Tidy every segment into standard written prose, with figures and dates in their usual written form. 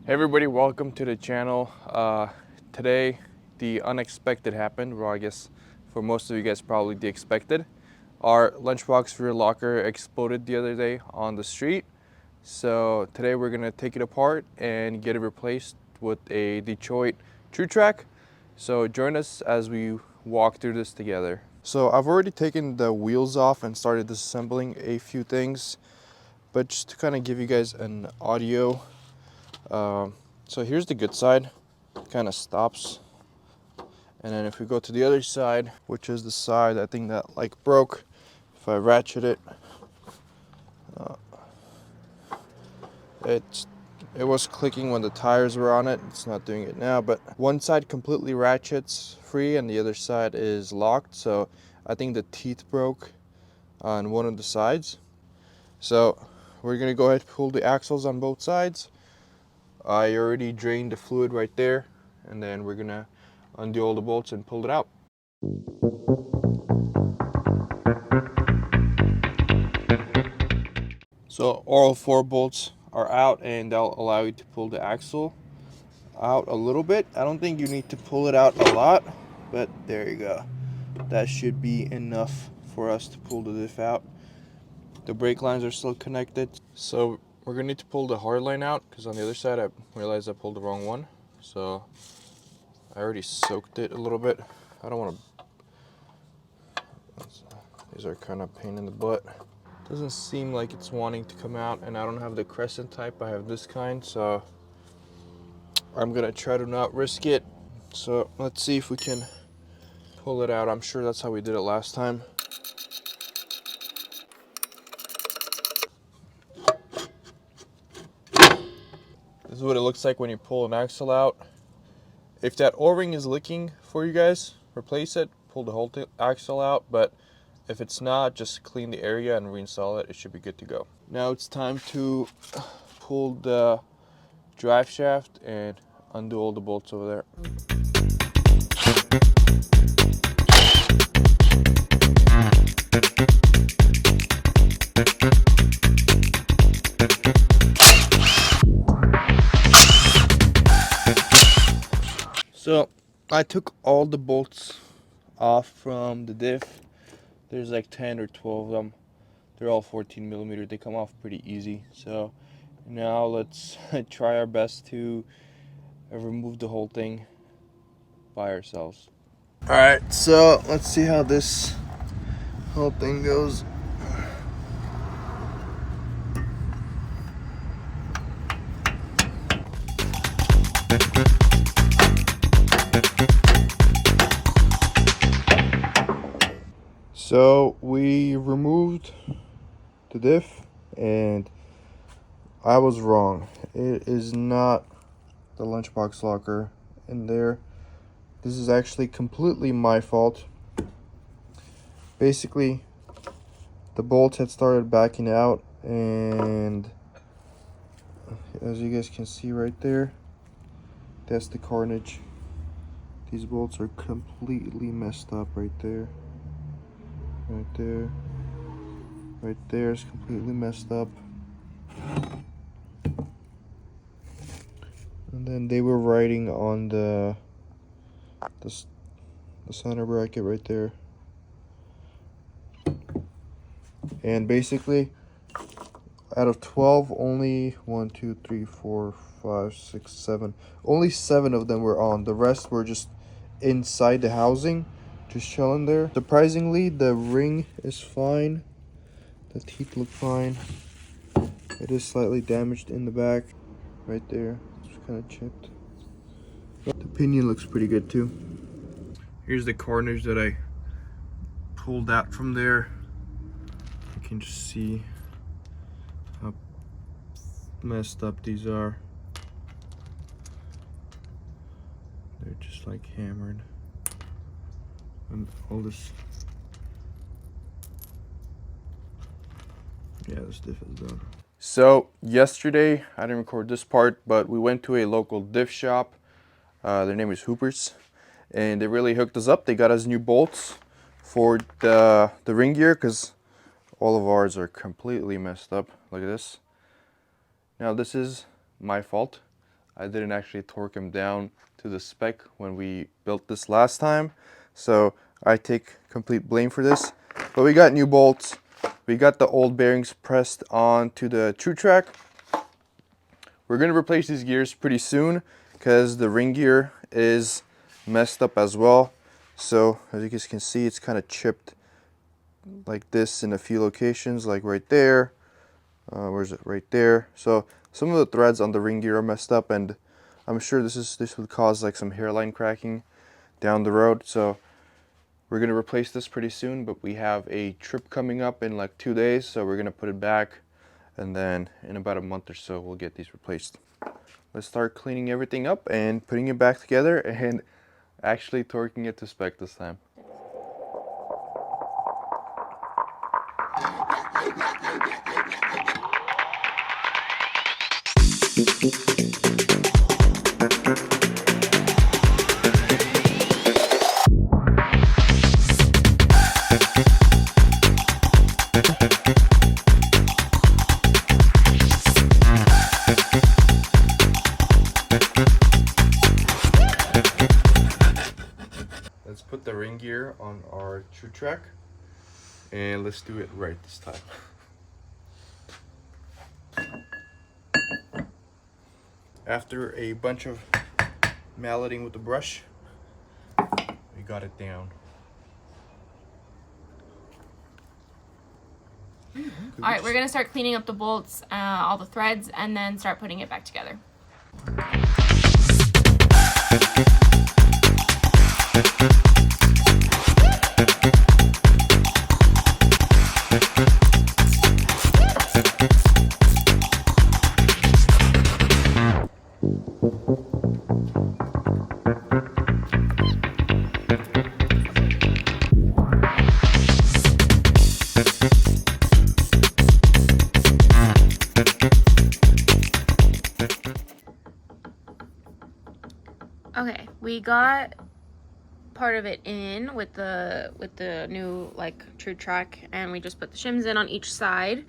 Hey everybody, welcome to the channel. Today, the unexpected happened. Well, I guess for most of you guys, probably the expected. Our lunchbox rear locker exploded the other day on the street. So today we're gonna take it apart and get it replaced with a Detroit True Track. So join us as we walk through this together. So I've already taken the wheels off and started disassembling a few things, but just to kind of give you guys an audio. So here's the good side, kind of stops. And then if we go to the other side, which is the side I think that like broke, if I ratchet it, it was clicking when the tires were on it. It's not doing it now, but one side completely ratchets free and the other side is locked. So I think the teeth broke on one of the sides. So we're gonna go ahead and pull the axles on both sides. I already drained the fluid right there, and then we're gonna undo all the bolts and pull it out. So all 4 bolts are out, and that'll allow you to pull the axle out a little bit. I don't think you need to pull it out a lot, but there you go. That should be enough for us to pull the diff out. The brake lines are still connected, so we're gonna need to pull the hard line out, because on the other side I realized I pulled the wrong one. So I already soaked it a little bit. I don't want to. These are kind of pain in the butt. Doesn't seem like it's wanting to come out, and I don't have the crescent type. I have this kind, so I'm gonna try to not risk it. So let's see if we can pull it out. I'm sure that's how we did it last time. This is what it looks like when you pull an axle out. If that O-ring is leaking for you guys, replace it, pull the whole axle out, but if it's not, just clean the area and reinstall it. It should be good to go. Now it's time to pull the drive shaft and undo all the bolts over there. So I took all the bolts off from the diff. There's like 10 or 12 of them. They're all 14 millimeter. They come off pretty easy. So now let's try our best to remove the whole thing by ourselves. All right, so let's see how this whole thing goes. So we removed the diff, and I was wrong. It is not the lunchbox locker in there. This is actually completely my fault. Basically, the bolts had started backing out, and as you guys can see right there, that's the carnage. These bolts are completely messed up right there. Right there. Right there is completely messed up. And then they were riding on the center bracket right there. And basically, out of 12, only 1, 2, 3, 4, 5, 6, 7. Only 7 of them were on. The rest were just inside the housing, just chilling there. Surprisingly, the ring is fine. The teeth look fine. It is slightly damaged in the back, right there. It's kind of chipped. But the pinion looks pretty good too. Here's the carnage that I pulled out from there. You can just see how messed up these are. They're just like hammered. And all this. Yeah, this diff is done. So yesterday, I didn't record this part, but we went to a local diff shop. Their name is Hoopers, and they really hooked us up. They got us new bolts for the ring gear, because all of ours are completely messed up. Look at this. Now this is my fault. I didn't actually torque them down to the spec when we built this last time. So I take complete blame for this. But we got new bolts. We got the old bearings pressed onto the true track. We're going to replace these gears pretty soon because the ring gear is messed up as well. So as you guys can see, it's kind of chipped like this in a few locations, like right there. Where's it? Right there. So some of the threads on the ring gear are messed up, and I'm sure this would cause like some hairline cracking down the road. So we're gonna replace this pretty soon, but we have a trip coming up in like 2 days, so we're gonna put it back, and then in about a month or so we'll get these replaced. Let's start cleaning everything up and putting it back together and actually torquing it to spec this time. Let's put the ring gear on our true track, and let's do it right this time. After a bunch of malleting with the brush, we got it down. All right, we're gonna start cleaning up the bolts, all the threads, and then start putting it back together. Okay, we got part of it in with the new like true track, and we just put the shims in on each side.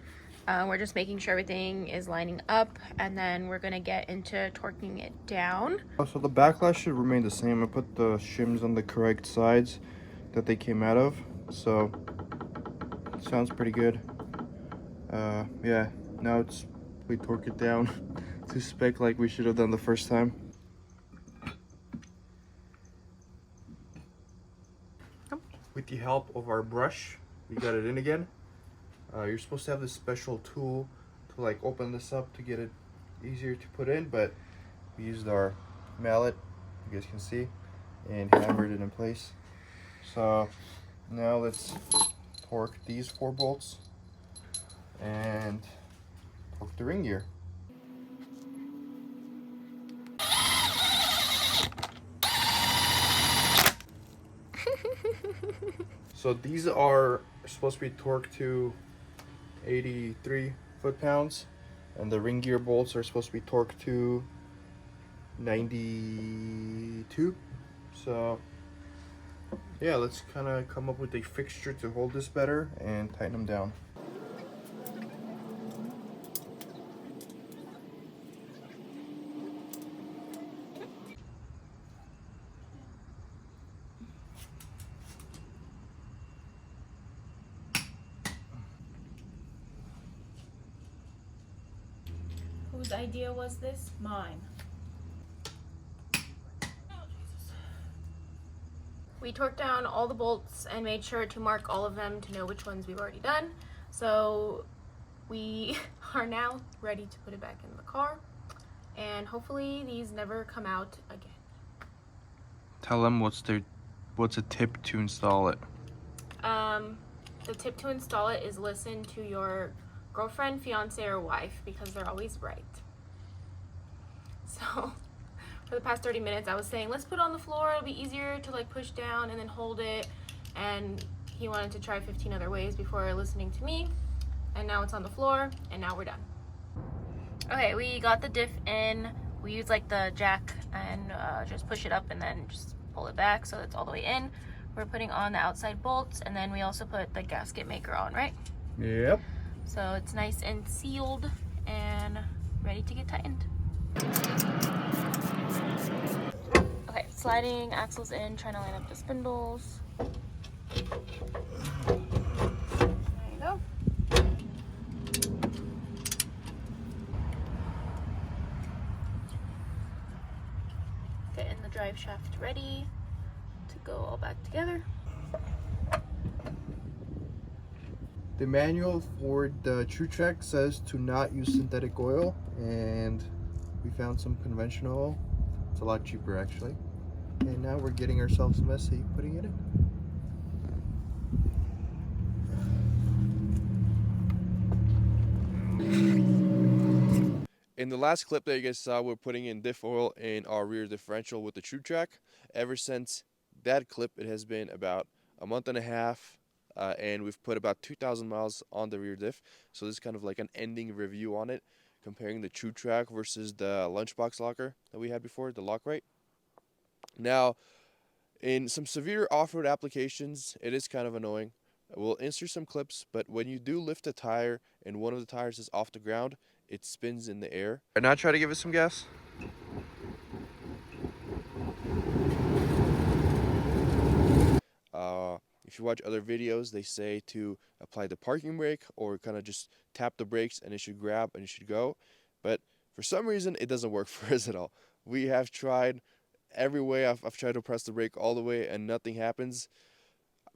We're just making sure everything is lining up, and then we're gonna get into torquing it down. So the backlash should remain the same. I put the shims on the correct sides that they came out of, so sounds pretty good. Yeah, now we torque it down to spec like we should have done the first time. With the help of our brush, we got it in again. You're supposed to have this special tool to like open this up to get it easier to put in, but we used our mallet, you guys can see, and hammered it in place. So now let's torque these 4 bolts and torque the ring gear. So these are supposed to be torqued to 83 foot-pounds, and the ring gear bolts are supposed to be torqued to 92. So yeah, let's kind of come up with a fixture to hold this better and tighten them down. Whose idea was this? Mine. We torqued down all the bolts and made sure to mark all of them to know which ones we've already done. So we are now ready to put it back in the car, and hopefully these never come out again. Tell them what's a tip to install it. The tip to install it is listen to your girlfriend, fiance, or wife, because they're always right. So for the past 30 minutes I was saying, let's put it on the floor, it'll be easier to like push down and then hold it, and he wanted to try 15 other ways before listening to me, and now it's on the floor, and now we're done. Okay, we got the diff in. We use like the jack and just push it up and then just pull it back so it's all the way in. We're putting on the outside bolts, and then we also put the gasket maker on, right? Yep. So it's nice and sealed and ready to get tightened. Okay, sliding axles in, trying to line up the spindles. There you go. Getting the drive shaft ready to go all back together. The manual for the TrueTrack says to not use synthetic oil, and we found some conventional oil. It's a lot cheaper actually. And now we're getting ourselves messy putting it in. In the last clip that you guys saw, we're putting in diff oil in our rear differential with the TrueTrack. Ever since that clip, it has been about a month and a half, and we've put about 2,000 miles on the rear diff. So this is kind of like an ending review on it, comparing the TrueTrack versus the lunchbox locker that we had before, the Lockrite. Now, in some severe off-road applications, it is kind of annoying. We'll insert some clips, but when you do lift a tire and one of the tires is off the ground, it spins in the air. And now try to give it some gas. If you watch other videos, they say to apply the parking brake or kind of just tap the brakes and it should grab and it should go. But for some reason, it doesn't work for us at all. We have tried every way. I've tried to press the brake all the way and nothing happens.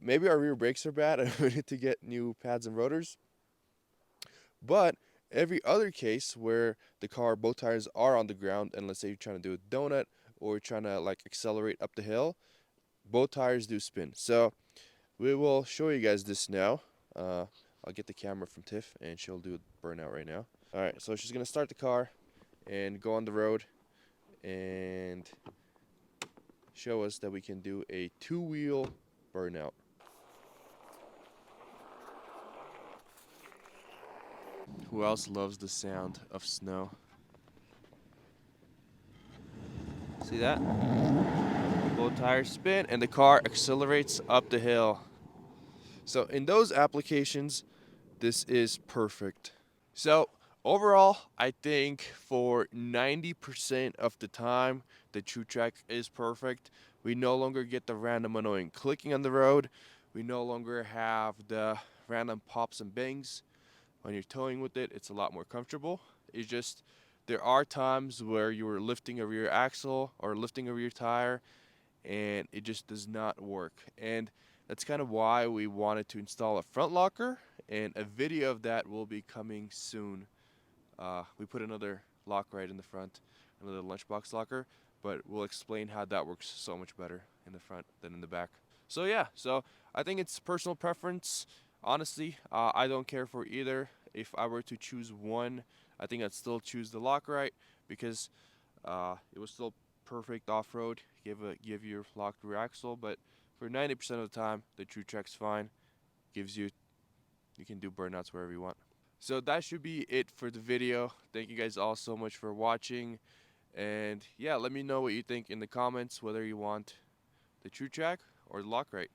Maybe our rear brakes are bad and we need to get new pads and rotors. But every other case where the car, both tires are on the ground, and let's say you're trying to do a donut or you're trying to like accelerate up the hill, both tires do spin. So we will show you guys this now. I'll get the camera from Tiff and she'll do a burnout right now. Alright, so she's going to start the car and go on the road and show us that we can do a two-wheel burnout. Who else loves the sound of snow? See that? Both tires spin and the car accelerates up the hill. So in those applications, this is perfect. So overall, I think for 90% of the time, the TrueTrack is perfect. We no longer get the random annoying clicking on the road. We no longer have the random pops and bangs. When you're towing with it, it's a lot more comfortable. It's just, there are times where you're lifting a rear axle or lifting a rear tire and it just does not work. And that's kind of why we wanted to install a front locker, and a video of that will be coming soon. We put another lock right in the front, another lunchbox locker, but we'll explain how that works so much better in the front than in the back. So yeah, so I think it's personal preference. Honestly, I don't care for either. If I were to choose one, I think I'd still choose the Lockrite because it was still perfect off-road. Give your locked rear axle, but for 90% of the time, the TrueTrack's fine. You can do burnouts wherever you want. So that should be it for the video. Thank you guys all so much for watching. And yeah, let me know what you think in the comments, whether you want the TrueTrack or the Lockrite.